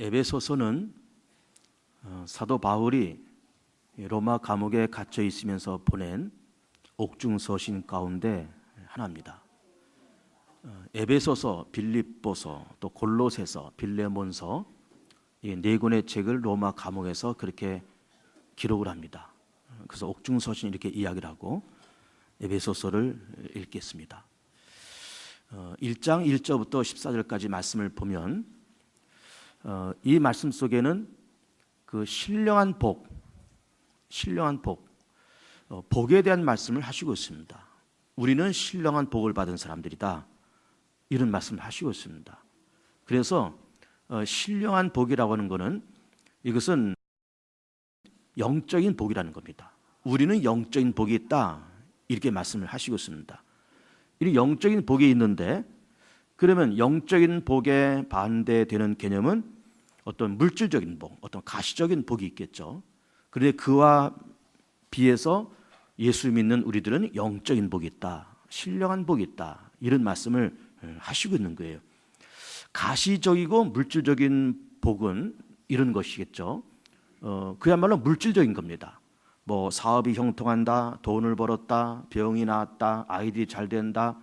에베소서는 사도 바울이 로마 감옥에 갇혀 있으면서 보낸 옥중서신 가운데 하나입니다. 에베소서, 빌립보서, 또 골로새서, 빌레몬서 이 네 권의 책을 로마 감옥에서 그렇게 기록을 합니다. 그래서 옥중서신 이렇게 이야기를 하고 에베소서를 읽겠습니다. 1장 1절부터 14절까지 말씀을 보면 이 말씀 속에는 그 신령한 복에 대한 말씀을 하시고 있습니다. 우리는 신령한 복을 받은 사람들이다, 이런 말씀을 하시고 있습니다. 그래서 신령한 복이라고 하는 것은 이것은 영적인 복이라는 겁니다. 우리는 영적인 복이 있다, 이렇게 말씀을 하시고 있습니다. 이 영적인 복이 있는데, 그러면 영적인 복에 반대되는 개념은 어떤 물질적인 복, 어떤 가시적인 복이 있겠죠. 그런데 그와 비해서 예수 믿는 우리들은 영적인 복이 있다, 신령한 복이 있다, 이런 말씀을 하시고 있는 거예요. 가시적이고 물질적인 복은 이런 것이겠죠. 그야말로 물질적인 겁니다. 뭐 사업이 형통한다, 돈을 벌었다, 병이 나았다, 아이들이 잘 된다,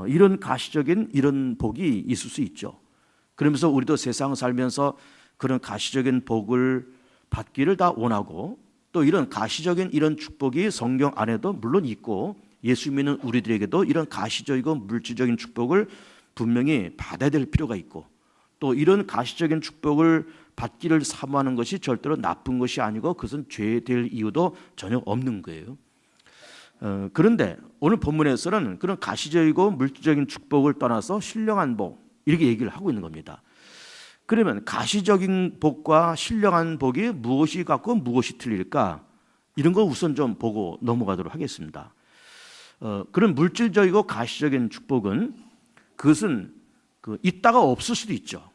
이런 가시적인 이런 복이 있을 수 있죠. 그러면서 우리도 세상 살면서 그런 가시적인 복을 받기를 다 원하고, 또 이런 가시적인 이런 축복이 성경 안에도 물론 있고 예수 믿는 우리들에게도 이런 가시적이고 물질적인 축복을 분명히 받아야 될 필요가 있고, 또 이런 가시적인 축복을 받기를 사모하는 것이 절대로 나쁜 것이 아니고 그것은 죄될 이유도 전혀 없는 거예요. 그런데 오늘 본문에서는 그런 가시적이고 물질적인 축복을 떠나서 신령한 복, 이렇게 얘기를 하고 있는 겁니다. 그러면 가시적인 복과 신령한 복이 무엇이 같고 무엇이 틀릴까? 이런 거 우선 좀 보고 넘어가도록 하겠습니다. 그런 물질적이고 가시적인 축복은 그것은 있다가 없을 수도 있죠.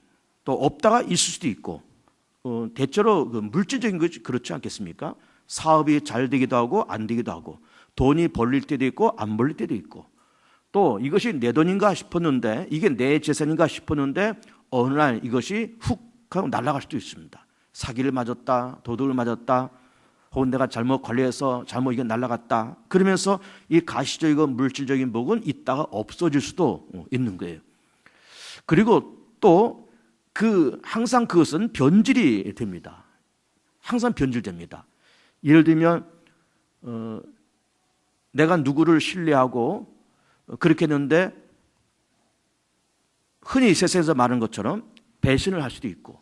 또 없다가 있을 수도 있고, 대체로 물질적인 것이 그렇지 않겠습니까? 사업이 잘 되기도 하고 안 되기도 하고, 돈이 벌릴 때도 있고 안 벌릴 때도 있고, 또 이것이 내 돈인가 싶었는데, 이게 내 재산인가 싶었는데 어느 날 이것이 훅 하고 날아갈 수도 있습니다. 사기를 맞았다, 도둑을 맞았다, 혹은 내가 잘못 관리해서 잘못 이게 날아갔다. 그러면서 이 가시적이고 물질적인 복은 있다가 없어질 수도 있는 거예요. 그리고 또 항상 그것은 변질이 됩니다. 항상 변질됩니다. 예를 들면 내가 누구를 신뢰하고 그렇게 했는데 흔히 세상에서 말하는 것처럼 배신을 할 수도 있고,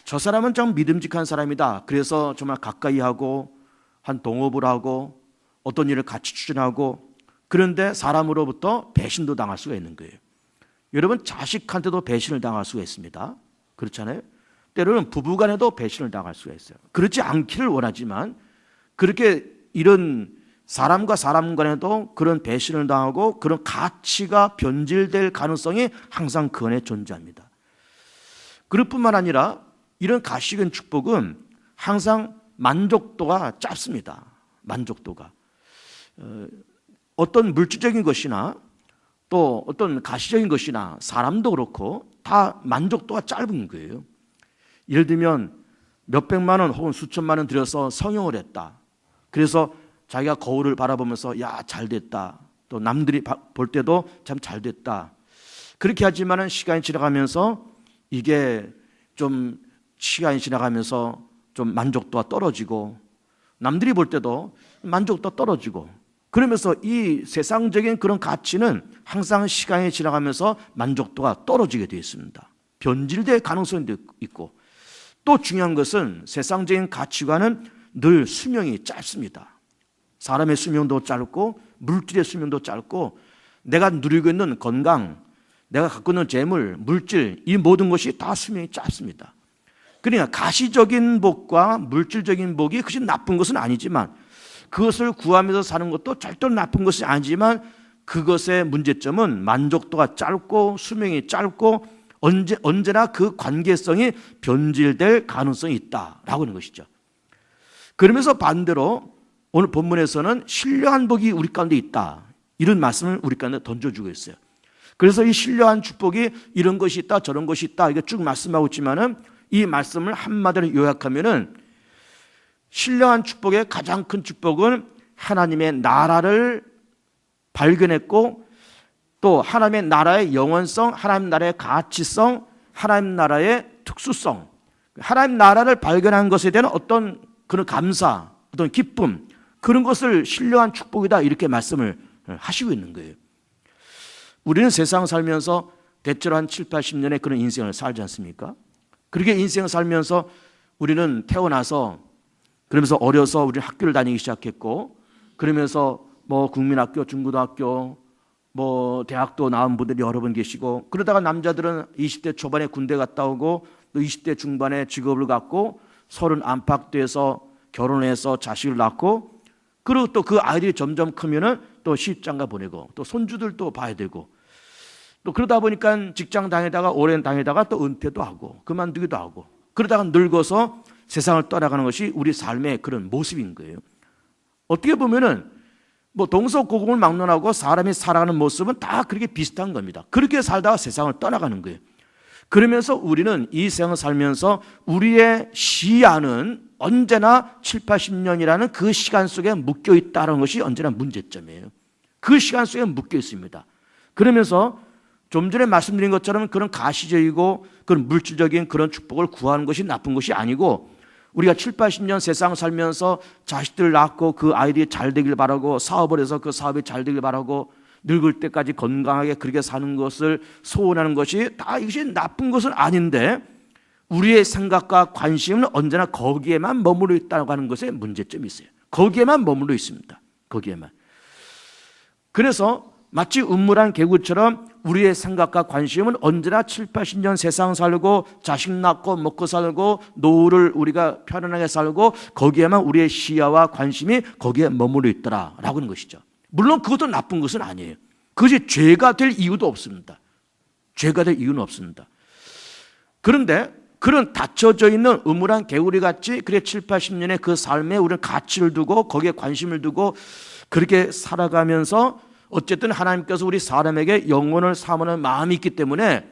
저 사람은 좀 믿음직한 사람이다, 그래서 정말 가까이 하고 한 동업을 하고 어떤 일을 같이 추진하고, 그런데 사람으로부터 배신도 당할 수가 있는 거예요. 여러분, 자식한테도 배신을 당할 수가 있습니다. 그렇잖아요. 때로는 부부간에도 배신을 당할 수가 있어요. 그렇지 않기를 원하지만 그렇게 이런 사람과 사람 간에도 그런 배신을 당하고 그런 가치가 변질될 가능성이 항상 그 안에 존재합니다. 그뿐만 아니라 이런 가시적인 축복은 항상 만족도가 짧습니다. 만족도가 어떤 물질적인 것이나 또 어떤 가시적인 것이나 사람도 그렇고 다 만족도가 짧은 거예요. 예를 들면 몇백만 원 혹은 수천만 원 들여서 성형을 했다. 그래서 자기가 거울을 바라보면서 야, 잘 됐다, 또 남들이 볼 때도 참 잘 됐다, 그렇게 하지만은 시간이 지나가면서 이게 좀 시간이 지나가면서 좀 만족도가 떨어지고, 남들이 볼 때도 만족도가 떨어지고, 그러면서 이 세상적인 그런 가치는 항상 시간이 지나가면서 만족도가 떨어지게 되어 있습니다. 변질될 가능성도 있고, 또 중요한 것은 세상적인 가치관은 늘 수명이 짧습니다. 사람의 수명도 짧고 물질의 수명도 짧고, 내가 누리고 있는 건강, 내가 갖고 있는 재물, 물질, 이 모든 것이 다 수명이 짧습니다. 그러니까 가시적인 복과 물질적인 복이 그것이 나쁜 것은 아니지만, 그것을 구하면서 사는 것도 절대로 나쁜 것이 아니지만, 그것의 문제점은 만족도가 짧고 수명이 짧고 언제나 그 관계성이 변질될 가능성이 있다라고 하는 것이죠. 그러면서 반대로 오늘 본문에서는 신령한 복이 우리 가운데 있다, 이런 말씀을 우리 가운데 던져주고 있어요. 그래서 이 신령한 축복이 이런 것이 있다 저런 것이 있다 이게 쭉 말씀하고 있지만은, 이 말씀을 한마디로 요약하면은 신령한 축복의 가장 큰 축복은 하나님의 나라를 발견했고 또 하나님의 나라의 영원성, 하나님 나라의 가치성, 하나님 나라의 특수성, 하나님 나라를 발견한 것에 대한 어떤 그런 감사, 어떤 기쁨, 그런 것을 신령한 축복이다 이렇게 말씀을 하시고 있는 거예요. 우리는 세상 살면서 대체로 한 7, 80년의 그런 인생을 살지 않습니까? 그렇게 인생을 살면서 우리는 태어나서 그러면서 어려서 우리는 학교를 다니기 시작했고 그러면서 뭐 국민학교, 중고등학교, 뭐 대학도 나온 분들이 여러 분 계시고 그러다가 남자들은 20대 초반에 군대 갔다 오고 또 20대 중반에 직업을 갖고 30 안팎돼서 결혼해서 자식을 낳고 그리고 또 그 아이들이 점점 크면은 또 시집장가 보내고 또 손주들도 봐야 되고 또 그러다 보니까 직장 다니다가 오랜 다니다가 또 은퇴도 하고 그만두기도 하고 그러다가 늙어서 세상을 떠나가는 것이 우리 삶의 그런 모습인 거예요. 어떻게 보면은 뭐 동서고금을 막론하고 사람이 살아가는 모습은 다 그렇게 비슷한 겁니다. 그렇게 살다가 세상을 떠나가는 거예요. 그러면서 우리는 이 세상을 살면서 우리의 시야는 언제나 7, 80년이라는 그 시간 속에 묶여 있다는 것이 언제나 문제점이에요. 그 시간 속에 묶여 있습니다. 그러면서 좀 전에 말씀드린 것처럼 그런 가시적이고 그런 물질적인 그런 축복을 구하는 것이 나쁜 것이 아니고 우리가 7, 80년 세상 살면서 자식들 낳고 그 아이들이 잘 되길 바라고 사업을 해서 그 사업이 잘 되길 바라고 늙을 때까지 건강하게 그렇게 사는 것을 소원하는 것이 다 이것이 나쁜 것은 아닌데 우리의 생각과 관심은 언제나 거기에만 머물러 있다고 하는 것에 문제점이 있어요. 거기에만 머물러 있습니다. 거기에만. 그래서 마치 음물한 개구처럼 우리의 생각과 관심은 언제나 7, 80년 세상 살고 자식 낳고 먹고 살고 노후를 우리가 편안하게 살고 거기에만 우리의 시야와 관심이 거기에 머물러 있더라라고 하는 것이죠. 물론 그것도 나쁜 것은 아니에요. 그것이 죄가 될 이유도 없습니다. 죄가 될 이유는 없습니다. 그런데 그런 닫혀져 있는 음울한 개구리 같이 그래 7, 80년의 그 삶에 우리는 가치를 두고 거기에 관심을 두고 그렇게 살아가면서 어쨌든 하나님께서 우리 사람에게 영혼을 사모하는 마음이 있기 때문에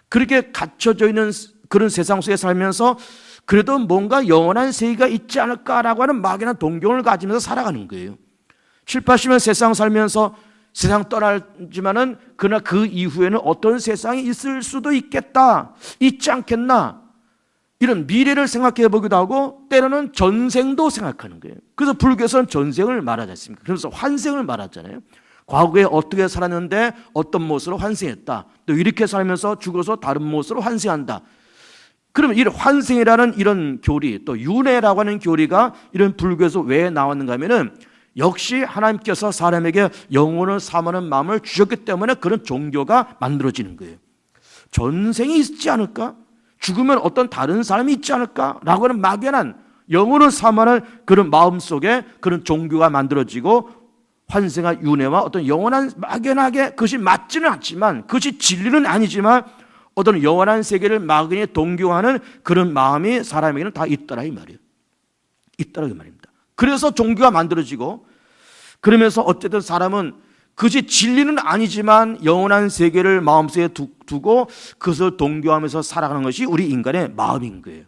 그렇게 갇혀져 있는 그런 세상 속에 살면서 그래도 뭔가 영원한 세계가 있지 않을까라고 하는 막연한 동경을 가지면서 살아가는 거예요. 7, 80년 세상 살면서 세상 떠나지만은 그러나 그 이후에는 어떤 세상이 있을 수도 있겠다, 있지 않겠나 이런 미래를 생각해 보기도 하고 때로는 전생도 생각하는 거예요. 그래서 불교에서는 전생을 말하지 않습니까? 그래서 환생을 말하잖아요. 과거에 어떻게 살았는데 어떤 모습으로 환생했다. 또 이렇게 살면서 죽어서 다른 모습으로 환생한다. 그러면 이 환생이라는 이런 교리, 또 윤회라고 하는 교리가 이런 불교에서 왜 나왔는가 하면은 역시 하나님께서 사람에게 영혼을 사모하는 마음을 주셨기 때문에 그런 종교가 만들어지는 거예요. 전생이 있지 않을까? 죽으면 어떤 다른 사람이 있지 않을까? 라고 하는 막연한 영혼을 사모하는 그런 마음 속에 그런 종교가 만들어지고 환생과 윤회와 어떤 영원한 막연하게 그것이 맞지는 않지만 그것이 진리는 아니지만 어떤 영원한 세계를 막연히 동경하는 그런 마음이 사람에게는 다 있더라 이 말이에요. 있더라 이 말입니다. 그래서 종교가 만들어지고 그러면서 어쨌든 사람은 그것이 진리는 아니지만 영원한 세계를 마음속에 두고 그것을 동경하면서 살아가는 것이 우리 인간의 마음인 거예요.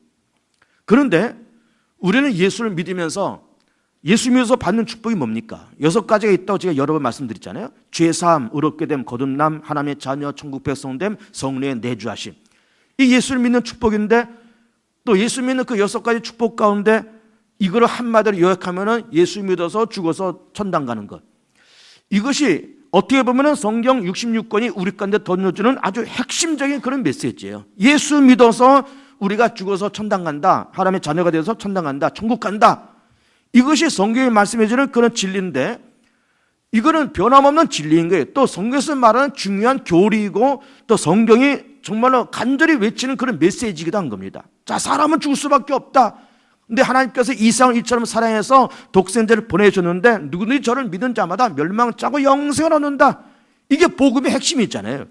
그런데 우리는 예수를 믿으면서 예수 믿어서 받는 축복이 뭡니까? 6가지가 있다고 제가 여러 번 말씀드렸잖아요. 죄사함, 의롭게 됨, 거듭남, 하나님의 자녀, 천국 백성됨, 성령의 내주하심. 이 예수를 믿는 축복인데 또 예수 믿는 그 6가지 축복 가운데 이거를 한마디로 요약하면은 예수 믿어서 죽어서 천당 가는 것. 이것이 어떻게 보면은 성경 66권이 우리 가운데 던져주는 아주 핵심적인 그런 메시지예요. 예수 믿어서 우리가 죽어서 천당 간다. 하나님의 자녀가 되어서 천당 간다. 천국 간다. 이것이 성경이 말씀해주는 그런 진리인데 이거는 변함없는 진리인 거예요. 또 성경에서 말하는 중요한 교리이고 또 성경이 정말로 간절히 외치는 그런 메시지이기도 한 겁니다. 자, 사람은 죽을 수밖에 없다. 근데 하나님께서 이 세상을 이처럼 사랑해서 독생자를 보내주셨는데 누구든지 저를 믿는 자마다 멸망치 않고 영생을 얻는다. 이게 복음의 핵심이 있잖아요.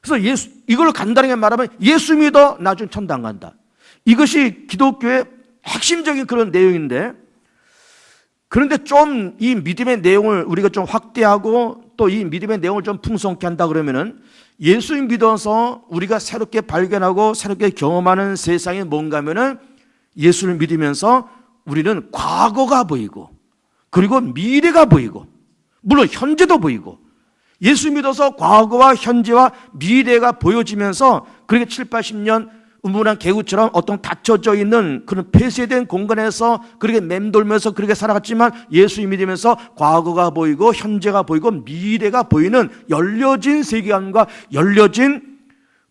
그래서 이걸 간단하게 말하면 예수 믿어 나중에 천당 간다. 이것이 기독교의 핵심적인 그런 내용인데 그런데 좀 이 믿음의 내용을 우리가 좀 확대하고 또 이 믿음의 내용을 좀 풍성케 한다 그러면은 예수님 믿어서 우리가 새롭게 발견하고 새롭게 경험하는 세상이 뭔가 하면은 예수를 믿으면서 우리는 과거가 보이고 그리고 미래가 보이고 물론 현재도 보이고 예수 믿어서 과거와 현재와 미래가 보여지면서 그렇게 7, 80년 음문한 개구처럼 어떤 닫혀져 있는 그런 폐쇄된 공간에서 그렇게 맴돌면서 그렇게 살아갔지만 예수 믿으면서 과거가 보이고 현재가 보이고 미래가 보이는 열려진 세계관과 열려진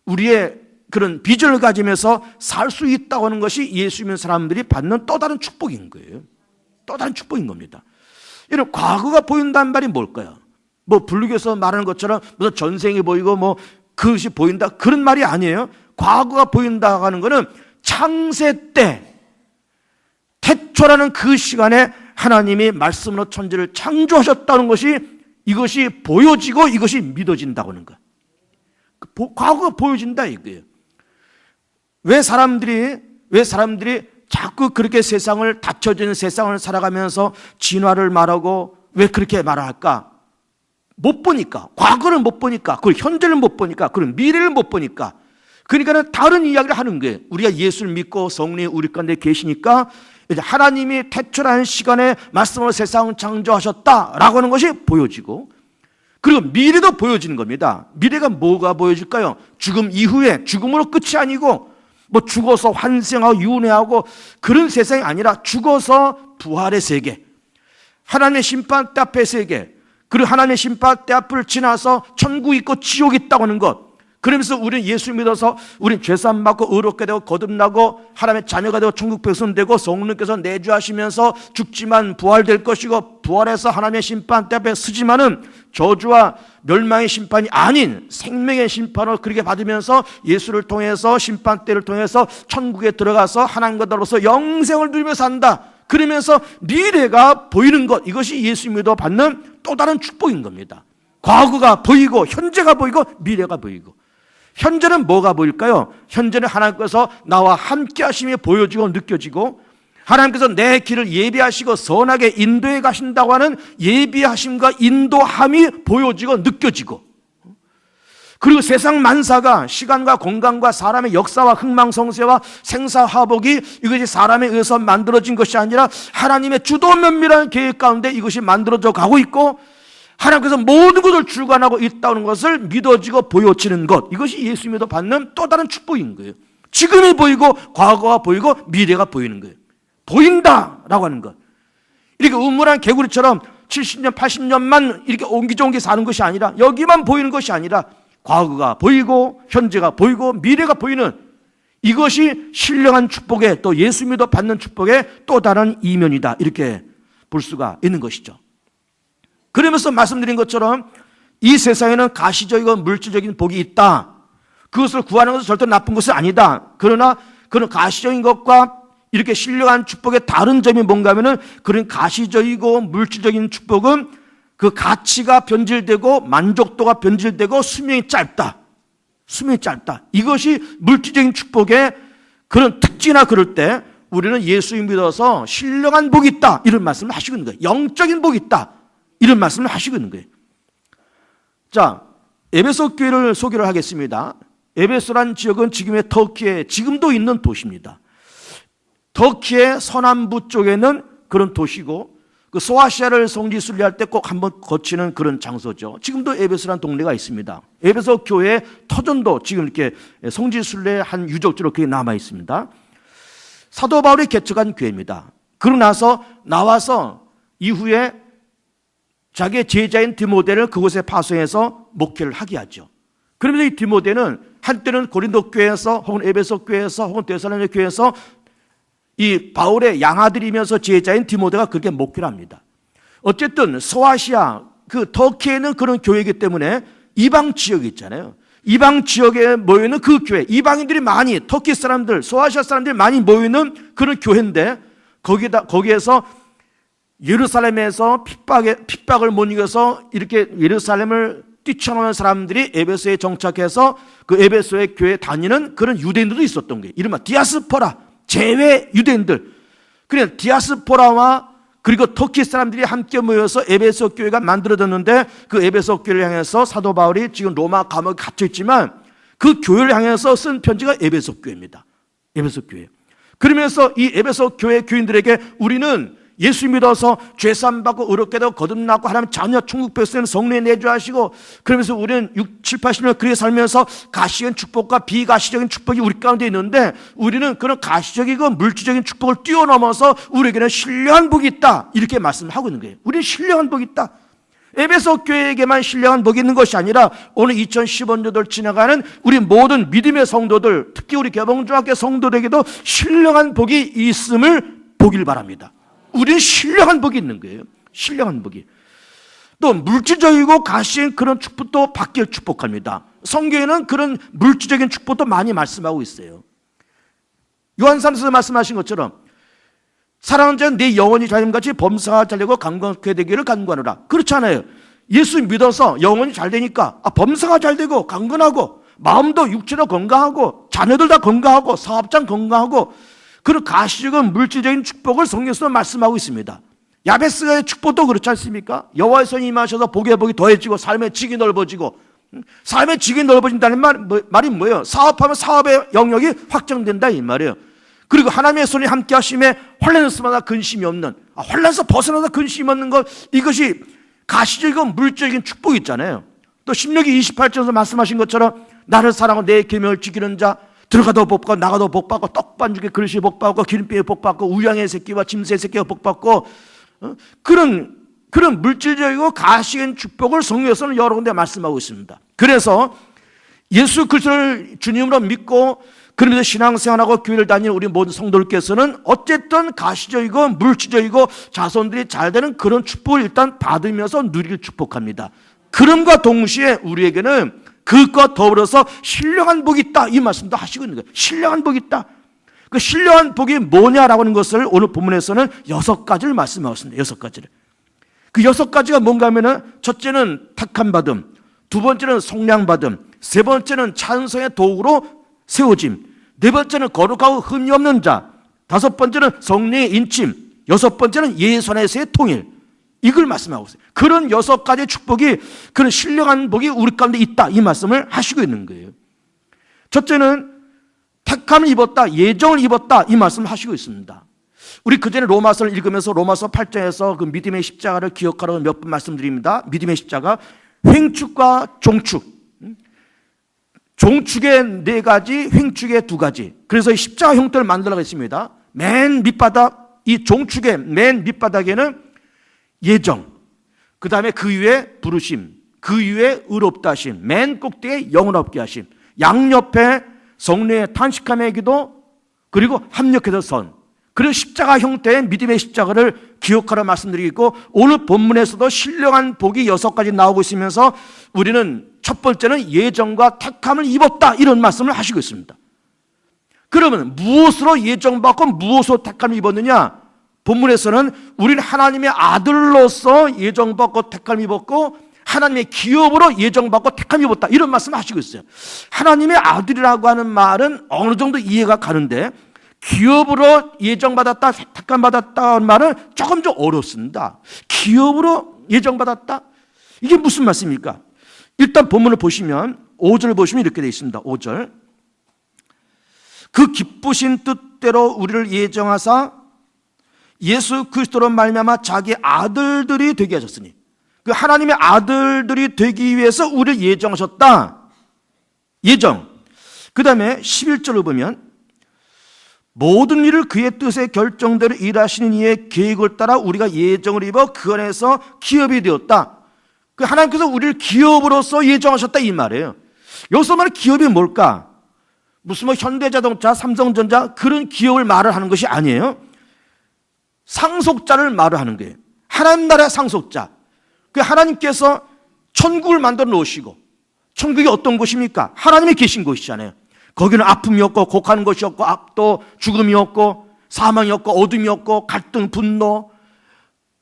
우리의 그런 비전을 가지면서 살 수 있다고 하는 것이 예수 믿는 사람들이 받는 또 다른 축복인 거예요. 또 다른 축복인 겁니다. 이런 과거가 보인다는 말이 뭘까요? 뭐 불교에서 말하는 것처럼 무슨 전생이 보이고 뭐 그것이 보인다 그런 말이 아니에요. 과거가 보인다고 하는 것은 창세 때 태초라는 그 시간에 하나님이 말씀으로 천지를 창조하셨다는 것이 이것이 보여지고 이것이 믿어진다고 하는 것. 과거가 보여진다 이거예요. 왜 사람들이 자꾸 그렇게 세상을 닫혀진 세상을 살아가면서 진화를 말하고 왜 그렇게 말할까? 못 보니까, 과거를 못 보니까, 그 현재를 못 보니까, 그런 미래를 못 보니까. 그러니까는 다른 이야기를 하는 거예요. 우리가 예수를 믿고 성령이 우리 가운데 계시니까 이제 하나님이 태초라는 시간에 말씀으로 세상을 창조하셨다라고 하는 것이 보여지고, 그리고 미래도 보여지는 겁니다. 미래가 뭐가 보여질까요? 죽음 이후에, 죽음으로 끝이 아니고 뭐 죽어서 환생하고 윤회하고 그런 세상이 아니라 죽어서 부활의 세계, 하나님의 심판대 앞의 세계, 그리고 하나님의 심판대 앞을 지나서 천국이 있고 지옥이 있다고 하는 것. 그러면서 우리는 예수 믿어서 우리는 죄사함 받고 의롭게 되고 거듭나고 하나님의 자녀가 되고 천국 백성되고 성령께서 내주하시면서 죽지만 부활될 것이고 부활해서 하나님의 심판대 앞에 서지만은 저주와 멸망의 심판이 아닌 생명의 심판을 그렇게 받으면서 예수를 통해서 심판대를 통해서 천국에 들어가서 하나님과 더불어서 영생을 누리며 산다. 그러면서 미래가 보이는 것, 이것이 예수 믿어 받는 또 다른 축복인 겁니다. 과거가 보이고 현재가 보이고 미래가 보이고. 현재는 뭐가 보일까요? 현재는 하나님께서 나와 함께 하심이 보여지고 느껴지고 하나님께서 내 길을 예비하시고 선하게 인도해 가신다고 하는 예비하심과 인도함이 보여지고 느껴지고, 그리고 세상 만사가 시간과 공간과 사람의 역사와 흥망성쇠와 생사화복이 이것이 사람에 의해서 만들어진 것이 아니라 하나님의 주도 면밀한 계획 가운데 이것이 만들어져 가고 있고 하나님께서 모든 것을 주관하고 있다는 것을 믿어지고 보여지는 것, 이것이 예수 믿어 받는 또 다른 축복인 거예요. 지금이 보이고 과거가 보이고 미래가 보이는 거예요. 보인다라고 하는 것. 이렇게 우물한 개구리처럼 70년 80년만 이렇게 옹기종기 사는 것이 아니라, 여기만 보이는 것이 아니라 과거가 보이고 현재가 보이고 미래가 보이는, 이것이 신령한 축복의, 또 예수 믿어 받는 축복의 또 다른 이면이다, 이렇게 볼 수가 있는 것이죠. 그러면서 말씀드린 것처럼 이 세상에는 가시적이고 물질적인 복이 있다. 그것을 구하는 것은 절대 나쁜 것은 아니다. 그러나 그런 가시적인 것과 이렇게 신령한 축복의 다른 점이 뭔가 하면은, 그런 가시적이고 물질적인 축복은 그 가치가 변질되고 만족도가 변질되고 수명이 짧다. 수명이 짧다. 이것이 물질적인 축복의 그런 특징이나 그럴 때 우리는 예수 믿어서 신령한 복이 있다, 이런 말씀을 하시고 있는 거예요. 영적인 복이 있다, 이런 말씀을 하시고 있는 거예요. 자, 에베소 교회를 소개를 하겠습니다. 에베소란 지역은 지금의 터키에 지금도 있는 도시입니다. 터키의 서남부 쪽에는 그런 도시고, 그 소아시아를 성지 순례할 때 꼭 한번 거치는 그런 장소죠. 지금도 에베소라는 동네가 있습니다. 에베소 교회 터전도 지금 이렇게 성지 순례한 유적지로 그게 남아 있습니다. 사도 바울이 개척한 교회입니다. 그러고 나서 나와서 이후에 자기의 제자인 디모데를 그곳에 파송해서 목회를 하게 하죠. 그러면서 이 디모데는 한때는 고린도 교회에서 혹은 에베소 교회에서 혹은 데살로니가 교회에서 이 바울의 양아들이면서 제자인 디모데가 그렇게 목회를 합니다. 어쨌든 소아시아, 그 터키에는 그런 교회이기 때문에 이방 지역이 있잖아요. 이방 지역에 모여있는 그 교회, 이방인들이 많이, 터키 사람들, 소아시아 사람들이 많이 모여있는 그런 교회인데, 거기에서 예루살렘에서 핍박을 못 이겨서 이렇게 예루살렘을 뛰쳐나오는 사람들이 에베소에 정착해서 그 에베소의 교회에 다니는 그런 유대인들도 있었던 거예요. 이른바 디아스포라, 재외 유대인들. 그냥 디아스포라와 그리고 터키 사람들이 함께 모여서 에베소 교회가 만들어졌는데 그 에베소 교회를 향해서 사도 바울이 지금 로마 감옥에 갇혀 있지만 그 교회를 향해서 쓴 편지가 에베소 교회입니다. 에베소 교회. 그러면서 이 에베소 교회 교인들에게 우리는 예수 믿어서 죄사함 받고 의롭게 되고 거듭나고 하나님 자녀 천국 백성은 성령에 내주하시고 그러면서 우리는 6, 7, 80년 그렇게 살면서 가시적인 축복과 비가시적인 축복이 우리 가운데 있는데 우리는 그런 가시적이고 물질적인 축복을 뛰어넘어서 우리에게는 신령한 복이 있다 이렇게 말씀을 하고 있는 거예요. 우리는 신령한 복이 있다. 에베소 교회에게만 신령한 복이 있는 것이 아니라 오늘 2015년도를 지나가는 우리 모든 믿음의 성도들 특히 우리 개봉중학교 성도들에게도 신령한 복이 있음을 보길 바랍니다. 우리는 신령한 복이 있는 거예요. 신령한 복이. 또 물질적이고 가시인 그런 축복도 받길 축복합니다. 성경에는 그런 물질적인 축복도 많이 말씀하고 있어요. 요한삼서에서 말씀하신 것처럼 사랑하는 자는 내 영혼이 잘됨같이 범사가 잘되고 강건하게 되기를 간구하노라. 그렇지 않아요. 예수 믿어서 영혼이 잘되니까 범사가 잘되고 강건하고 마음도 육체도 건강하고 자녀들 다 건강하고 사업장 건강하고 그런 가시적인 물질적인 축복을 성경에서 말씀하고 있습니다. 야베스의 축복도 그렇지 않습니까? 여호와의 손이 임하셔서 복의 복이 더해지고 삶의 직이 넓어지고 삶의 직이 넓어진다는 말이 뭐예요? 사업하면 사업의 영역이 확장된다 이 말이에요. 그리고 하나님의 손이 함께 하심에 환난에서마다 근심이 없는 환난에서 벗어나다 근심이 없는 것 이것이 가시적이고 물질적인 축복이 있잖아요. 또 신명기 28장에서 말씀하신 것처럼 나를 사랑하고 내 계명을 지키는 자 들어가도 복받고 나가도 복받고 떡반죽에 그릇이 복받고 기름병에 복받고 우양의 새끼와 짐새의 새끼가 복받고 그런 물질적이고 가시적인 축복을 성경에서는 여러 군데 말씀하고 있습니다. 그래서 예수 그리스도를 주님으로 믿고 그러면서 신앙생활하고 교회를 다니는 우리 모든 성도들께서는 어쨌든 가시적이고 물질적이고 자손들이 잘 되는 그런 축복을 일단 받으면서 누리길 축복합니다. 그럼과 동시에 우리에게는 그것과 더불어서 신령한 복이 있다 이 말씀도 하시고 있는 거예요. 신령한 복이 있다. 그 신령한 복이 뭐냐라고 하는 것을 오늘 본문에서는 6가지를 말씀하고 있습니다. 6가지를. 그 6가지가 뭔가 하면은 첫째는 택함 받음, 두 번째는 속량 받음, 세 번째는 찬송의 도구로 세워짐, 네 번째는 거룩하고 흠이 없는 자, 다섯 번째는 성령의 인침, 여섯 번째는 예수안에서의 통일. 이걸 말씀하고 있어요. 그런 6가지의 축복이 그런 신령한 복이 우리 가운데 있다 이 말씀을 하시고 있는 거예요. 첫째는 택함을 입었다, 예정을 입었다 이 말씀을 하시고 있습니다. 우리 그전에 로마서를 읽으면서 로마서 8장에서 그 믿음의 십자가를 기억하라고 몇 번 말씀드립니다. 믿음의 십자가, 횡축과 종축. 종축의 4가지, 횡축의 2가지. 그래서 십자가 형태를 만들라고 했습니다. 맨 밑바닥, 이 종축의 맨 밑바닥에는 예정, 그 다음에 그 위에 부르심, 그 위에 의롭다 하심, 맨 꼭대기에 영원롭게 하심, 양옆에 성령의 탄식함의 기도, 그리고 합력해서 선. 그리고 십자가 형태의 믿음의 십자가를 기억하라 말씀드리고 오늘 본문에서도 신령한 복이 6가지 나오고 있으면서 우리는 첫 번째는 예정과 택함을 입었다 이런 말씀을 하시고 있습니다. 그러면 무엇으로 예정받고 무엇으로 택함을 입었느냐? 본문에서는 우리는 하나님의 아들로서 예정받고 택함을 입었고 하나님의 기업으로 예정받고 택함을 입었다 이런 말씀을 하시고 있어요. 하나님의 아들이라고 하는 말은 어느 정도 이해가 가는데 기업으로 예정받았다 택함받았다는 말은 조금 좀 어렵습니다. 기업으로 예정받았다? 이게 무슨 말씀입니까? 일단 본문을 보시면 5절 보시면 이렇게 되어 있습니다. 5절 그 기쁘신 뜻대로 우리를 예정하사 예수 그리스도로 말미암아 자기 아들들이 되게 하셨으니 그 하나님의 아들들이 되기 위해서 우리를 예정하셨다. 예정. 그 다음에 11절을 보면 모든 일을 그의 뜻의 결정대로 일하시는 이의 계획을 따라 우리가 예정을 입어 그 안에서 기업이 되었다. 그 하나님께서 우리를 기업으로서 예정하셨다 이 말이에요. 여기서 말하는 기업이 뭘까? 무슨 뭐 현대자동차, 삼성전자 그런 기업을 말을 하는 것이 아니에요. 상속자를 말을 하는 거예요. 하나님 나라의 상속자. 그 하나님께서 천국을 만들어 놓으시고 천국이 어떤 곳입니까? 하나님이 계신 곳이잖아요. 거기는 아픔이 없고 곡하는 것이 없고 또 죽음이 없고 사망이 없고 어둠이 없고 갈등, 분노,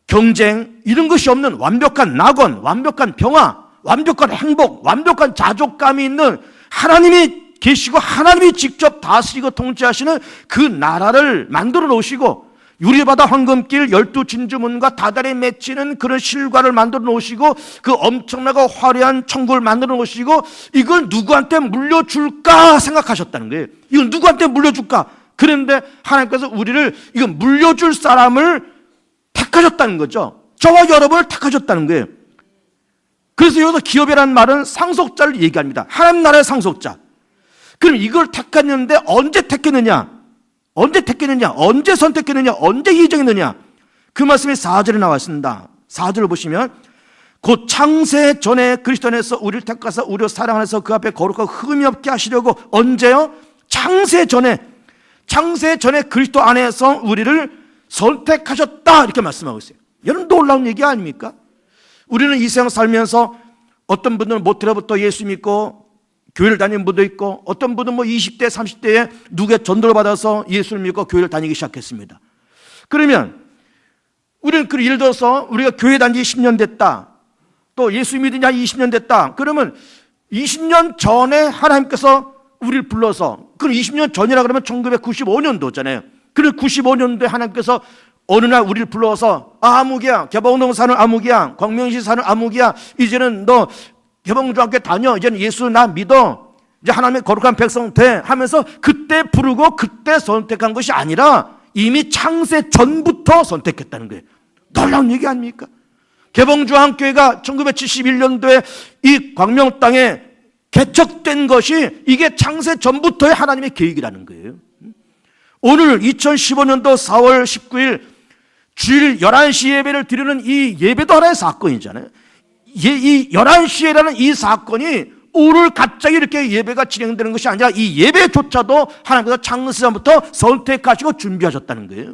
경쟁 이런 것이 없는 완벽한 낙원, 완벽한 평화, 완벽한 행복, 완벽한 자족감이 있는 하나님이 계시고 하나님이 직접 다스리고 통치하시는 그 나라를 만들어 놓으시고 유리바다 황금길 12진주문과 다달에 맺히는 그런 실과를 만들어 놓으시고 그 엄청나고 화려한 천국을 만들어 놓으시고 이걸 누구한테 물려줄까 생각하셨다는 거예요. 이걸 누구한테 물려줄까? 그런데 하나님께서 우리를 이거 물려줄 사람을 택하셨다는 거죠. 저와 여러분을 택하셨다는 거예요. 그래서 여기서 기업이라는 말은 상속자를 얘기합니다. 하나님 나라의 상속자. 그럼 이걸 택했는데 언제 택했느냐? 언제 택했느냐? 언제 선택했느냐? 언제 예정했느냐? 그 말씀이 4절에 나와 있습니다. 4절을 보시면 곧 창세 전에 그리스도 안에서 우리를 택하사 우리로 사랑 안에서 그 앞에 거룩하고 흠이 없게 하시려고. 언제요? 창세 전에 그리스도 안에서 우리를 선택하셨다 이렇게 말씀하고 있어요. 여러분 놀라운 얘기 아닙니까? 우리는 이 세상 살면서 어떤 분들은 모태로부터 예수 믿고 교회를 다니는 분도 있고 어떤 분은 20대 30대에 누구의 전도를 받아서 예수를 믿고 교회를 다니기 시작했습니다. 그러면 우리는 그 예를 들어서 우리가 교회 다닌 지 10년 됐다, 또 예수 믿은 지 20년 됐다. 그러면 20년 전에 하나님께서 우리를 불러서, 그럼 20년 전이라 그러면 1995년도잖아요. 그리고 95년도에 하나님께서 어느 날 우리를 불러서 아무개야, 개봉동 사는 아무개야, 광명시 사는 아무개야, 이제는 너 개봉중학교 다녀, 이제는 예수 나 믿어, 이제 하나님의 거룩한 백성 돼 하면서 그때 부르고 그때 선택한 것이 아니라 이미 창세 전부터 선택했다는 거예요. 놀라운 얘기 아닙니까? 개봉중앙교회가 1971년도에 이 광명 땅에 개척된 것이 이게 창세 전부터의 하나님의 계획이라는 거예요. 오늘 2015년도 4월 19일 주일 11시 예배를 드리는 이 예배도 하나의 사건이잖아요. 이 11시에라는 이 사건이 오늘 갑자기 이렇게 예배가 진행되는 것이 아니라 이 예배조차도 하나님께서 창세전부터 선택하시고 준비하셨다는 거예요.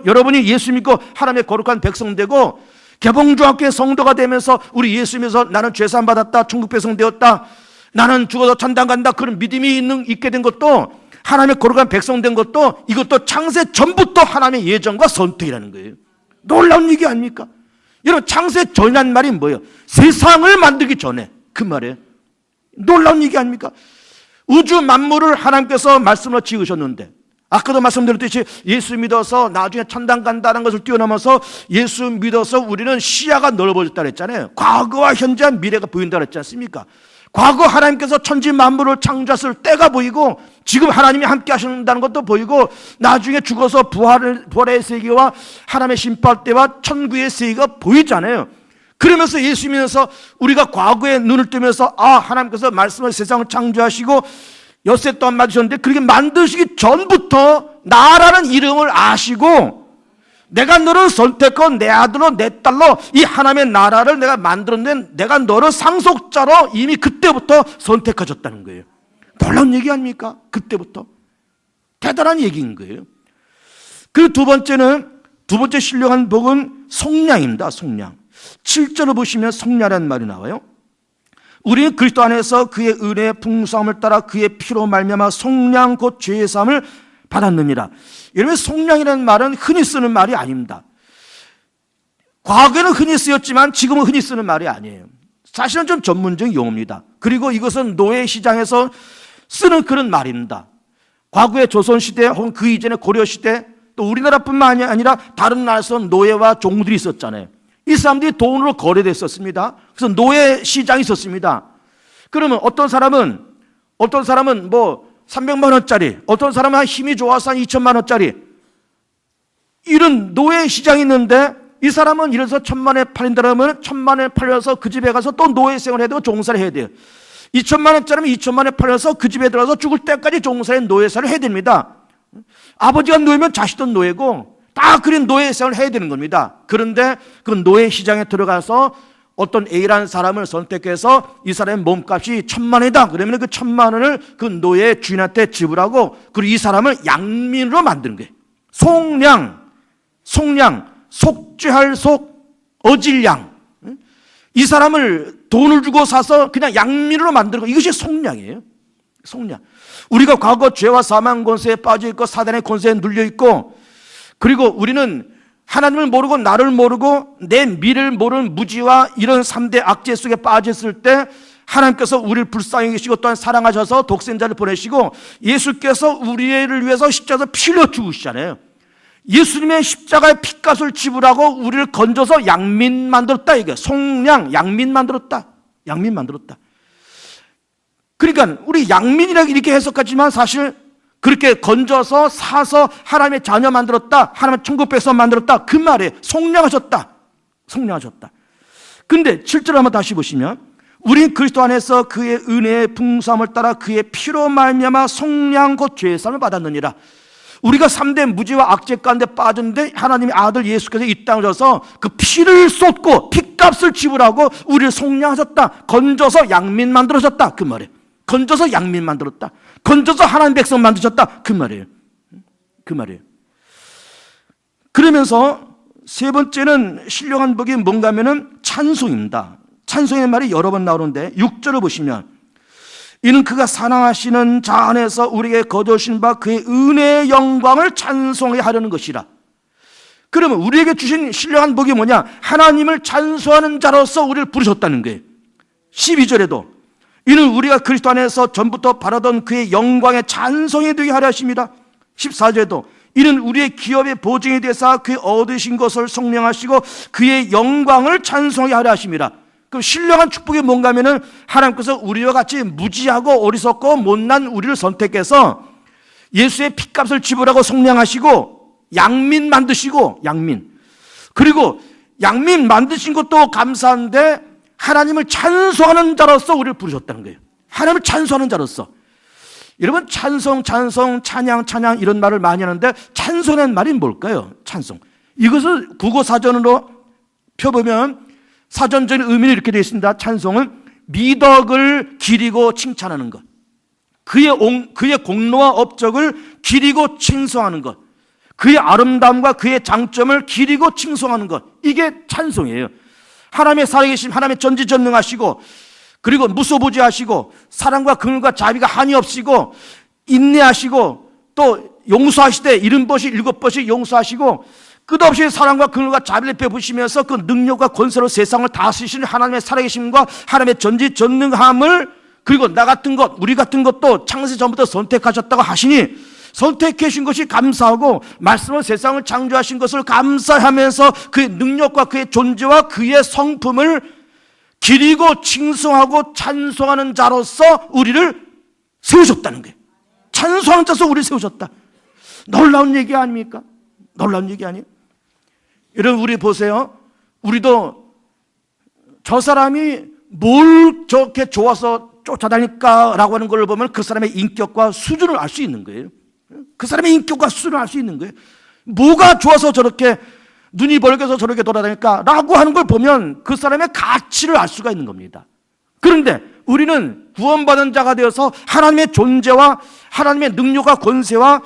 여러분이 예수 믿고 하나님의 거룩한 백성 되고 개봉중학교의 성도가 되면서 우리 예수 믿어서 나는 죄사함 받았다, 천국 백성 되었다, 나는 죽어서 천당 간다, 그런 믿음이 있게 된 것도, 하나님의 거룩한 백성 된 것도, 이것도 창세 전부터 하나님의 예정과 선택이라는 거예요. 놀라운 얘기 아닙니까? 여러분, 창세 전이라는 말이 뭐예요? 세상을 만들기 전에, 그 말이에요. 놀라운 얘기 아닙니까? 우주 만물을 하나님께서 말씀으로 지으셨는데, 아까도 말씀드렸듯이 예수 믿어서 나중에 천당 간다는 것을 뛰어넘어서 예수 믿어서 우리는 시야가 넓어졌다 그랬잖아요. 과거와 현재와 미래가 보인다 그랬지 않습니까? 과거 하나님께서 천지 만물을 창조하실 때가 보이고, 지금 하나님이 함께 하신다는 것도 보이고, 나중에 죽어서 부활의 세계와 하나님의 심판 때와 천국의 세계가 보이잖아요. 그러면서 예수 믿어서 우리가 과거에 눈을 뜨면서 하나님께서 말씀을 세상을 창조하시고 엿새 동안 만드셨는데, 그렇게 만드시기 전부터 나라는 이름을 아시고, 내가 너를 선택하고 내 아들로 내 딸로 이 하나님의 나라를 내가 만들었는데 내가 너를 상속자로 이미 그때부터 선택하셨다는 거예요. 놀라운 얘기 아닙니까? 그때부터. 대단한 얘기인 거예요. 그 두 번째 신령한 복은 속량입니다. 속량. 7절을 보시면 속량이라는 말이 나와요. 우리는 그리스도 안에서 그의 은혜의 풍성함을 따라 그의 피로 말미암아 속량 곧 죄의 사함을 받았느니라. 여러분, 속량이라는 말은 흔히 쓰는 말이 아닙니다. 과거에는 흔히 쓰였지만 지금은 흔히 쓰는 말이 아니에요. 사실은 좀 전문적인 용어입니다. 그리고 이것은 노예 시장에서 쓰는 그런 말입니다. 과거의 조선시대 혹은 그 이전의 고려시대, 또 우리나라뿐만 아니라 다른 나라에서 노예와 종들이 있었잖아요. 이 사람들이 돈으로 거래됐었습니다. 그래서 노예 시장이 있었습니다. 그러면 어떤 사람은 300만 원짜리, 어떤 사람은 한 힘이 좋아서 한 2천만 원짜리, 이런 노예 시장이 있는데, 이 사람은 이래서 1,000만 원에 팔린다면 1,000만 원에 팔려서 그 집에 가서 또 노예 생활을 해야 되고 종사를 해야 돼요. 2천만 원짜리면 2천만 원에 팔려서 그 집에 들어가서 죽을 때까지 종사의 노예 생활을 해야 됩니다. 아버지가 노예면 자식도 노예고 다 그런 노예 생활을 해야 되는 겁니다. 그런데 그 노예 시장에 들어가서 어떤 A라는 사람을 선택해서 이 사람의 몸값이 1,000만 원이다. 그러면 그 1,000만 원을 그 노예 주인한테 지불하고, 그리고 이 사람을 양민으로 만드는 거예요. 속량, 속죄할 속, 어질양. 이 사람을 돈을 주고 사서 그냥 양민으로 만드는 거, 이것이 속량이에요. 속량. 우리가 과거 죄와 사망 권세에 빠져 있고 사단의 권세에 눌려 있고, 그리고 우리는 하나님을 모르고 나를 모르고 내 미래를 모르는 무지와 이런 3대 악재 속에 빠졌을 때 하나님께서 우리를 불쌍히 계시고 또한 사랑하셔서 독생자를 보내시고 예수께서 우리를 위해서 십자가에서 피 흘려 죽으시잖아요. 예수님의 십자가의 핏값을 지불하고 우리를 건져서 양민 만들었다. 이게 속량, 양민 만들었다. 양민 만들었다. 그러니까 우리 양민이라고 이렇게 해석하지만 사실 그렇게 건져서 사서 하나님의 자녀 만들었다. 하나님의 천국 백성 만들었다. 그 말에 속량하셨다. 속량하셨다. 근데 7절 한번 다시 보시면 우린 그리스도 안에서 그의 은혜의 풍성함을 따라 그의 피로 말미암아 속량 곧 죄사함을 받았느니라. 우리가 3대 무지와 악죄 가운데 빠졌는데 하나님의 아들 예수께서 이 땅에 오셔서 그 피를 쏟고 핏값을 지불하고 우리를 속량하셨다. 건져서 양민 만들어졌다. 그 말이에요. 건져서 양민 만들었다. 건져서 하나님 백성 만드셨다. 그 말이에요. 그 말이에요. 그러면서 세 번째는 신령한 복이 뭔가 하면은 찬송입니다. 찬송의 말이 여러 번 나오는데 6절을 보시면 이는 그가 사랑하시는 자 안에서 우리에게 거두신 바 그의 은혜의 영광을 찬송하게 하려는 것이라. 그러면 우리에게 주신 신령한 복이 뭐냐? 하나님을 찬송하는 자로서 우리를 부르셨다는 거예요. 12절에도 이는 우리가 그리스도 안에서 전부터 바라던 그의 영광의 찬송이 되게 하려 하십니다. 14절에도 이는 우리의 기업의 보증이 되사 그의 얻으신 것을 성령하시고 그의 영광을 찬송하게 하려 하십니다. 그럼 신령한 축복이 뭔가 하면은 하나님께서 우리와 같이 무지하고 어리석고 못난 우리를 선택해서 예수의 핏값을 지불하고 속량하시고 양민 만드시고 양민, 그리고 양민 만드신 것도 감사한데 하나님을 찬송하는 자로서 우리를 부르셨다는 거예요. 하나님을 찬송하는 자로서. 여러분 찬송, 찬송, 찬양, 찬양 이런 말을 많이 하는데 찬송이라는 말이 뭘까요? 찬송. 이것을 국어사전으로 펴보면 사전적인 의미는 이렇게 되어 있습니다. 찬송은 미덕을 기리고 칭찬하는 것, 그의 공로와 업적을 기리고 칭송하는 것, 그의 아름다움과 그의 장점을 기리고 칭송하는 것, 이게 찬송이에요. 하나님의 살아계심, 하나님의 전지전능하시고 그리고 무소부지하시고 사랑과 긍휼과 자비가 한이 없이고 인내하시고 또 용서하시되 70번씩 7번씩 용서하시고 끝없이 사랑과 긍휼과 자비를 베푸시면서 그 능력과 권세로 세상을 다스리시는 하나님의 살아계심과 하나님의 전지전능함을, 그리고 나 같은 것, 우리 같은 것도 창세 전부터 선택하셨다고 하시니 선택해 주신 것이 감사하고 말씀으로 세상을 창조하신 것을 감사하면서 그의 능력과 그의 존재와 그의 성품을 기리고 칭송하고 찬송하는 자로서 우리를 세우셨다는 거예요. 찬송하는 자로서 우리를 세우셨다. 놀라운 얘기 아닙니까? 놀라운 얘기 아니에요? 여러분 우리 보세요. 우리도 저 사람이 뭘 저렇게 좋아서 쫓아다닐까라고 하는 걸 보면 그 사람의 인격과 수준을 알 수 있는 거예요. 그 사람의 인격과 수준을 알 수 있는 거예요. 뭐가 좋아서 저렇게 눈이 벌게서 저렇게 돌아다닐까라고 하는 걸 보면 그 사람의 가치를 알 수가 있는 겁니다. 그런데 우리는 구원받은 자가 되어서 하나님의 존재와 하나님의 능력과 권세와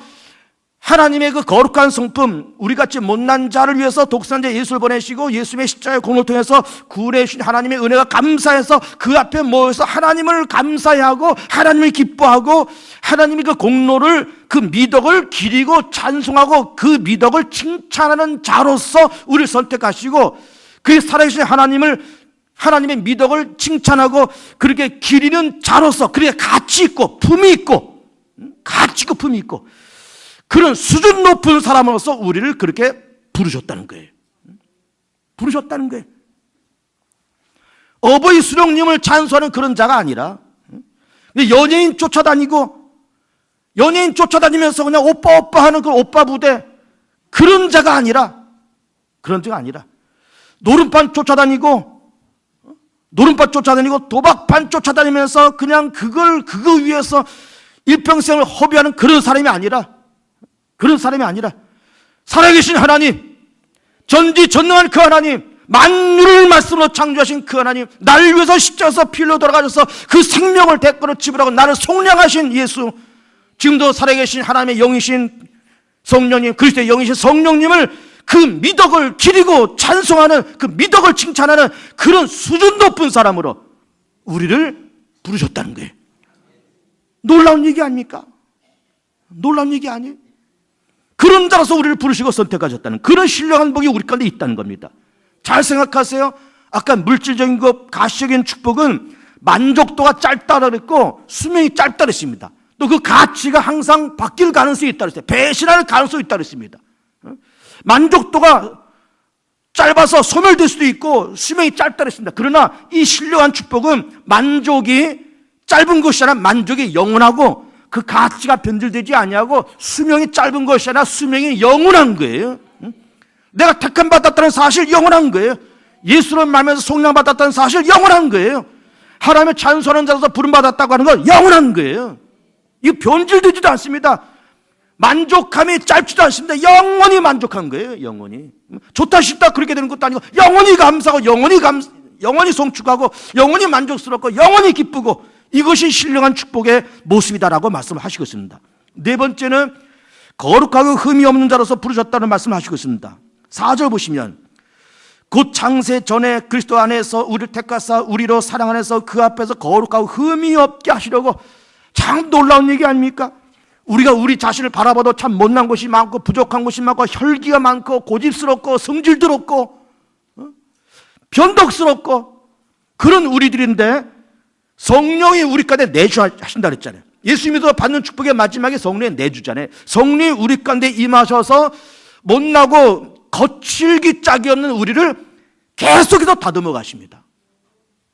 하나님의 그 거룩한 성품, 우리같이 못난 자를 위해서 독생자 예수를 보내시고 예수님의 십자가의 공로를 통해서 구원해 주신 하나님의 은혜가 감사해서 그 앞에 모여서 하나님을 감사해하고 하나님을 기뻐하고 하나님의 그 공로를, 그 미덕을 기리고 찬송하고 그 미덕을 칭찬하는 자로서 우리를 선택하시고 그 살아계신 하나님의 미덕을 칭찬하고 그렇게 기리는 자로서 그렇게 가치 있고 품이 있고 그런 수준 높은 사람으로서 우리를 그렇게 부르셨다는 거예요. 부르셨다는 거예요. 어버이 수령님을 찬송하는 그런 자가 아니라 연예인 쫓아다니면서 그냥 오빠 하는 그 오빠 부대, 그런 자가 아니라 노름판 쫓아다니고 도박판 쫓아다니면서 그냥 그거 위해서 일평생을 허비하는 그런 사람이 아니라 살아계신 하나님, 전지전능한 그 하나님, 만유를 말씀으로 창조하신 그 하나님, 나를 위해서 십자가에서 피 흘려 돌아가셔서 그 생명을 대가로 지불하고 나를 속량하신 예수, 지금도 살아계신 하나님의 영이신 성령님, 그리스도의 영이신 성령님을 그 미덕을 기리고 찬송하는, 그 미덕을 칭찬하는 그런 수준 높은 사람으로 우리를 부르셨다는 거예요. 놀라운 얘기 아닙니까? 놀라운 얘기 아니에요? 그런 자로서 우리를 부르시고 선택하셨다는 그런 신령한 복이 우리 가운데 있다는 겁니다. 잘 생각하세요. 아까 물질적인 것, 가시적인 축복은 만족도가 짧다고 그랬고 수명이 짧다고 그랬습니다. 또 그 가치가 항상 바뀔 가능성이 있다고 그랬어요. 배신할 가능성이 있다고 그랬습니다. 만족도가 짧아서 소멸될 수도 있고 수명이 짧다 그랬습니다. 그러나 이 신령한 축복은 만족이 짧은 것이 아니라 만족이 영원하고 그 가치가 변질되지 아니하고 수명이 짧은 것이 아니라 수명이 영원한 거예요. 내가 택함 받았다는 사실 영원한 거예요. 예수를 말하면서 성령 받았다는 사실 영원한 거예요. 하나님의 찬송하는 자로서 부름 받았다고 하는 건 영원한 거예요. 이거 변질되지도 않습니다. 만족함이 짧지도 않습니다. 영원히 만족한 거예요. 영원히. 좋다 싶다 그렇게 되는 것도 아니고 영원히 감사하고 영원히 송축하고 영원히 만족스럽고 영원히 기쁘고 이것이 신령한 축복의 모습이다라고 말씀을 하시고 있습니다. 네 번째는 거룩하고 흠이 없는 자로서 부르셨다는 말씀을 하시고 있습니다. 4절 보시면 곧 창세 전에 그리스도 안에서 우리를 택하사 우리로 사랑 안에서 그 앞에서 거룩하고 흠이 없게 하시려고. 참 놀라운 얘기 아닙니까? 우리가 우리 자신을 바라봐도 참 못난 것이 많고 부족한 것이 많고 혈기가 많고 고집스럽고 성질도 없고 변덕스럽고 그런 우리들인데 성령이 우리 가운데 내주하신다 그랬잖아요. 예수님께서 받는 축복의 마지막에 성령의 내주잖아요. 성령이 우리 가운데 임하셔서 못나고 거칠기 짝이 없는 우리를 계속해서 다듬어 가십니다.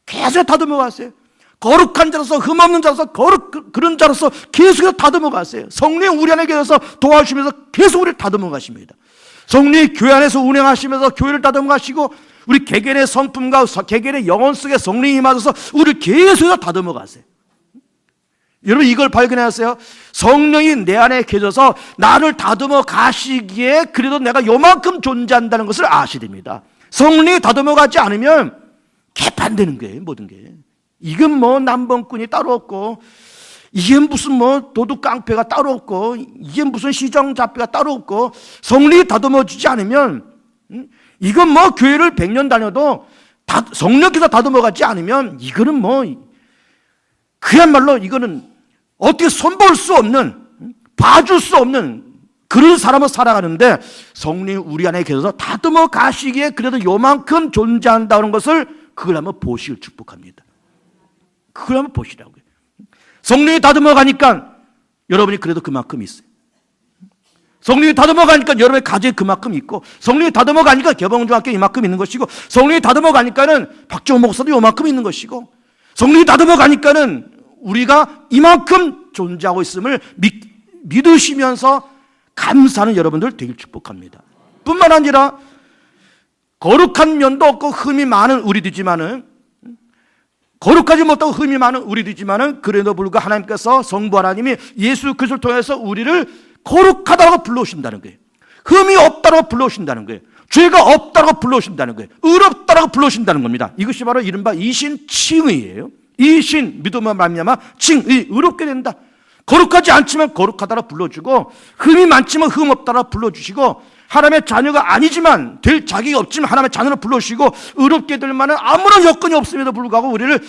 계속 다듬어 가세요. 거룩한 자로서 흠없는 자로서 그런 자로서 계속해서 다듬어 가세요. 성령이 우리 안에 계셔서 도와주시면서 계속 우리를 다듬어 가십니다. 성령이 교회 안에서 운행하시면서 교회를 다듬어 가시고 우리 개개인의 성품과 개개인의 영혼 속에 성령이 임하셔서 우리를 계속해서 다듬어 가세요. 여러분 이걸 발견하세요. 성령이 내 안에 계셔서 나를 다듬어 가시기에 그래도 내가 요만큼 존재한다는 것을 아셔야 됩니다. 성령이 다듬어 가지 않으면 개판되는 거예요. 모든 게. 이건 뭐 남봉꾼이 따로 없고 이게 무슨 뭐 도둑 깡패가 따로 없고 이게 무슨 시정잡배가 따로 없고 성령이 다듬어 주지 않으면 이건 뭐 교회를 100년 다녀도 성령께서 다듬어 가지 않으면 이거는 뭐 그야말로 이거는 어떻게 손볼 수 없는 봐줄 수 없는 그런 사람을 살아가는데 성령이 우리 안에 계셔서 다듬어 가시기에 그래도 요만큼 존재한다는 것을 그걸 한번 보시길 축복합니다. 그걸 한번 보시라고요. 성령이 다듬어 가니까 여러분이 그래도 그만큼 있어요. 성령이 다듬어 가니까 여러분의 가정에 그만큼 있고 성령이 다듬어 가니까 개봉중학교에 이만큼 있는 것이고 성령이 다듬어 가니까는 박정호 목사도 요만큼 있는 것이고 성령이 다듬어 가니까는 우리가 이만큼 존재하고 있음을 믿으시면서 감사하는 여러분들 되길 축복합니다. 뿐만 아니라 거룩한 면도 없고 흠이 많은 우리들이지만은 거룩하지 못하고 흠이 많은 우리들이지만은 그래도 불구하고 하나님께서 성부 하나님이 예수 그리스도를 통해서 우리를 거룩하다고 불러오신다는 거예요. 흠이 없다고 불러오신다는 거예요. 죄가 없다고 불러오신다는 거예요. 의롭다고 불러오신다는 겁니다. 이것이 바로 이른바 이신칭의예요. 이신 믿음으로 말미암아 칭의 의롭게 된다. 거룩하지 않지만 거룩하다라 불러주고 흠이 많지만 흠 없다라 불러주시고 하나님의 자녀가 아니지만 될 자격이 없지만 하나님의 자녀로 불러주시고 의롭게 될 만한 아무런 여건이 없음에도 불구하고 우리를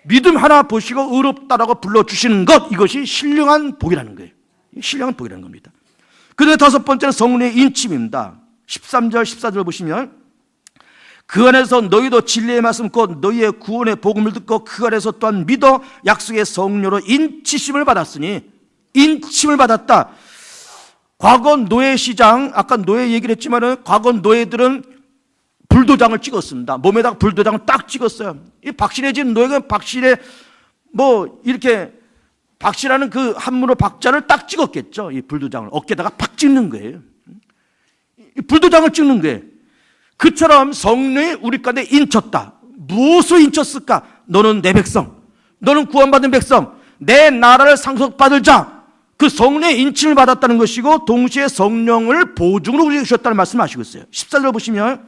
믿음 하나 보시고 의롭다라고 불러주시는 것 이것이 신령한 복이라는 거예요. 신령한 복이라는 겁니다. 그다음에 다섯 번째는 성령의 인침입니다. 13절 14절 보시면 그 안에서 너희도 진리의 말씀 곧 너희의 구원의 복음을 듣고 그 안에서 또한 믿어 약속의 성령으로 인치심을 받았으니 인침을 받았다. 과거 노예 시장 아까 노예 얘기를 했지만은 과거 노예들은 불도장을 찍었습니다. 몸에다가 불도장을 딱 찍었어요. 이 박신혜진 노예가 박신혜 뭐 이렇게 박씨라는 그 한문으로 박자를 딱 찍었겠죠. 이 불도장을 어깨다가 팍 찍는 거예요. 이 불도장을 찍는 거예요. 그처럼 성령이 우리 가운데 인쳤다. 무엇을 인쳤을까? 너는 내 백성, 너는 구원받은 백성, 내 나라를 상속받을 자. 그 성령의 인침을 받았다는 것이고 동시에 성령을 보증으로 우리에게 주셨다는 말씀을 하시고 있어요. 14절 보시면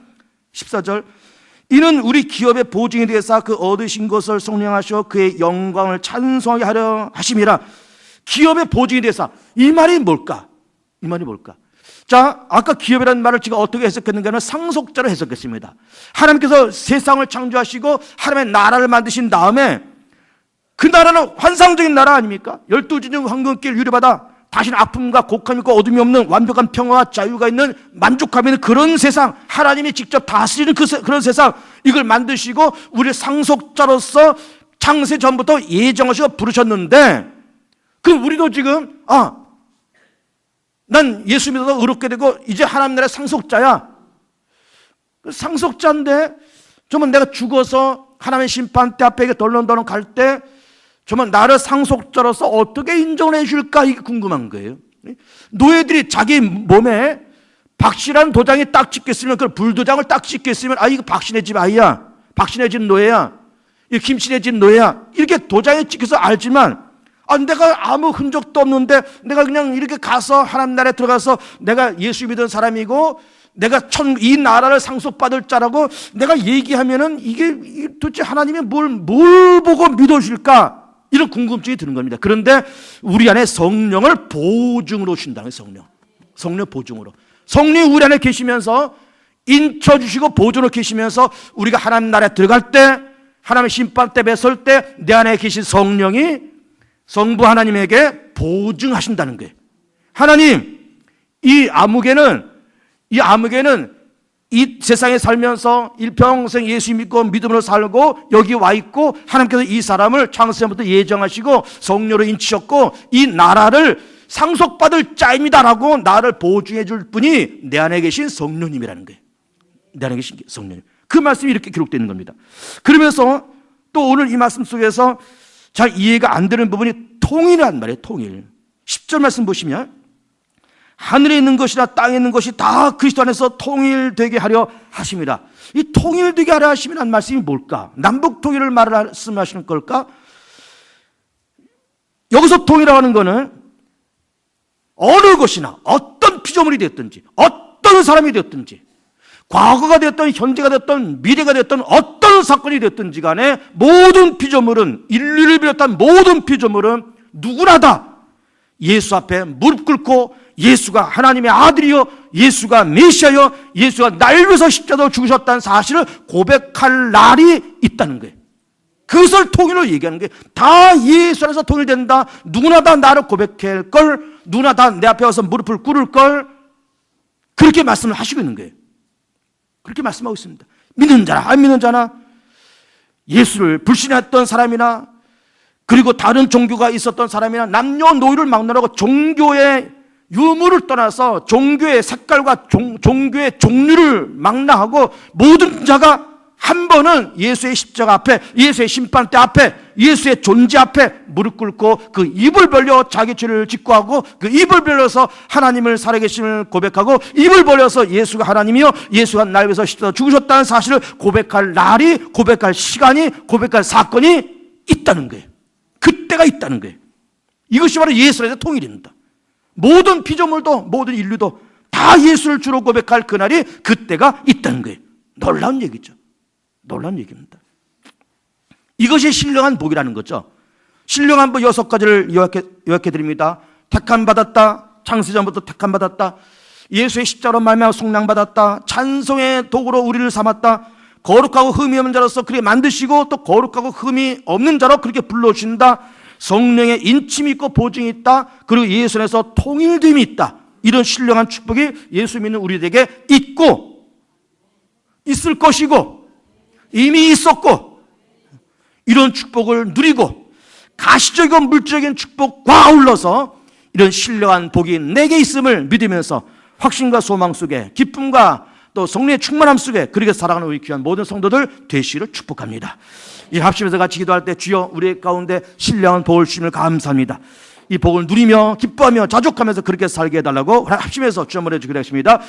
14절 이는 우리 기업의 보증에 대해서 그 얻으신 것을 성령하시어 그의 영광을 찬송하게 하려 하심이라. 기업의 보증에 대해서 이 말이 뭘까? 이 말이 뭘까? 자, 아까 기업이라는 말을 제가 어떻게 해석했는가는 상속자로 해석했습니다. 하나님께서 세상을 창조하시고 하나님의 나라를 만드신 다음에 그 나라는 환상적인 나라 아닙니까? 12주 중 황금길 유리바다 다시는 아픔과 곡함이 있고 어둠이 없는 완벽한 평화와 자유가 있는 만족함이 있는 그런 세상 하나님이 직접 다스리는 그런 세상 이걸 만드시고 우리를 상속자로서 창세 전부터 예정하시고 부르셨는데 그 우리도 지금 난 난 예수 믿어서 의롭게 되고 이제 하나님 나라의 상속자야. 상속자인데 정말 내가 죽어서 하나님의 심판대 앞에 덜렁덜렁 갈 때 정말 나를 상속자로서 어떻게 인정을 해줄까, 이게 궁금한 거예요. 노예들이 자기 몸에 박씨라는 도장이 딱 찍혔으면, 그 불도장을 딱 찍혔으면, 아, 이거 박씨네 집 아이야, 박씨네 집 노예야, 이 김씨네 집 노예야, 이렇게 도장이 찍혀서 알지만, 아, 내가 아무 흔적도 없는데 내가 그냥 이렇게 가서 하나님 나라에 들어가서 내가 예수 믿은 사람이고 내가 이 나라를 상속받을 자라고 내가 얘기하면은 이게 도대체 하나님이 뭘 보고 믿어줄까, 이런 궁금증이 드는 겁니다. 그런데 우리 안에 성령을 보증으로 주신다는 거예요. 성령 보증으로. 성령이 우리 안에 계시면서 인쳐주시고 보증으로 계시면서 우리가 하나님 나라에 들어갈 때, 하나님의 심판대에 설 때 내 안에 계신 성령이 성부 하나님에게 보증하신다는 거예요. 하나님, 이 아무개는 이 세상에 살면서 일평생 예수 믿고 믿음으로 살고 여기 와 있고, 하나님께서 이 사람을 창세부터 예정하시고 성령으로 인치셨고 이 나라를 상속받을 자입니다라고 나를 보증해 줄 분이 내 안에 계신 성령님이라는 거예요. 내 안에 계신 성령님. 그 말씀이 이렇게 기록되어 있는 겁니다. 그러면서 또 오늘 이 말씀 속에서 잘 이해가 안 되는 부분이 통일이란 말이에요. 통일. 10절 말씀 보시면 하늘에 있는 것이나 땅에 있는 것이 다 그리스도 안에서 통일되게 하려 하십니다. 이 통일되게 하려 하심이라는 말씀이 뭘까? 남북 통일을 말씀하시는 걸까? 여기서 통일이라고 하는 것은 어느 것이나 어떤 피조물이 되었든지 어떤 사람이 되었든지 과거가 되었던 현재가 되었던 미래가 되었던 어떤 사건이 되었든지 간에 모든 피조물은, 인류를 비롯한 모든 피조물은 누구나 다 예수 앞에 무릎 꿇고 예수가 하나님의 아들이요, 예수가 메시아요, 예수가 날 위해서 십자가로 죽으셨다는 사실을 고백할 날이 있다는 거예요. 그것을 통일로 얘기하는 거예요. 다 예수 안에서 통일된다. 누구나 다 나를 고백할 걸, 누구나 다 내 앞에 와서 무릎을 꿇을 걸, 그렇게 말씀을 하시고 있는 거예요. 그렇게 말씀하고 있습니다. 믿는 자나 안 믿는 자나, 예수를 불신했던 사람이나 그리고 다른 종교가 있었던 사람이나 남녀노소를 막론하고 종교의 유무를 떠나서 종교의 색깔과 종교의 종류를 망라하고 모든 자가 한 번은 예수의 십자가 앞에, 예수의 심판대 앞에, 예수의 존재 앞에 무릎 꿇고 그 입을 벌려 자기 죄를 직고하고 그 입을 벌려서 하나님을 살아계심을 고백하고 입을 벌려서 예수가 하나님이요, 예수가 날 위해서 십자가 죽으셨다는 사실을 고백할 날이, 고백할 시간이, 고백할 사건이 있다는 거예요. 그때가 있다는 거예요. 이것이 바로 예수 안에서 통일입니다. 모든 피조물도 모든 인류도 다 예수를 주로 고백할 그날이, 그때가 있다는 거예요. 놀라운 얘기죠. 놀라운 얘기입니다. 이것이 신령한 복이라는 거죠. 신령한 복 6가지를 요약해 드립니다. 택함 받았다, 창세전부터 택함 받았다, 예수의 십자가로 말미암아 속량받았다, 찬송의 도구로 우리를 삼았다, 거룩하고 흠이 없는 자로서 그렇게 만드시고 또 거룩하고 흠이 없는 자로 그렇게 불러주신다, 성령의 인침이 있고 보증이 있다, 그리고 예수 안에서 통일됨이 있다. 이런 신령한 축복이 예수 믿는 우리에게 있고 있을 것이고 이미 있었고, 이런 축복을 누리고 가시적이고 물질적인 축복과 아울러서 이런 신령한 복이 내게 있음을 믿으면서 확신과 소망 속에, 기쁨과 또 성령의 충만함 속에 그렇게 살아가는 우리 귀한 모든 성도들 되시기를 축복합니다. 이 합심에서 같이 기도할 때 주여 우리 가운데 신령한 복을 주심을 감사합니다. 이 복을 누리며 기뻐하며 자족하면서 그렇게 살게 해달라고 합심해서 주여 한번 해주기로 하겠습니다.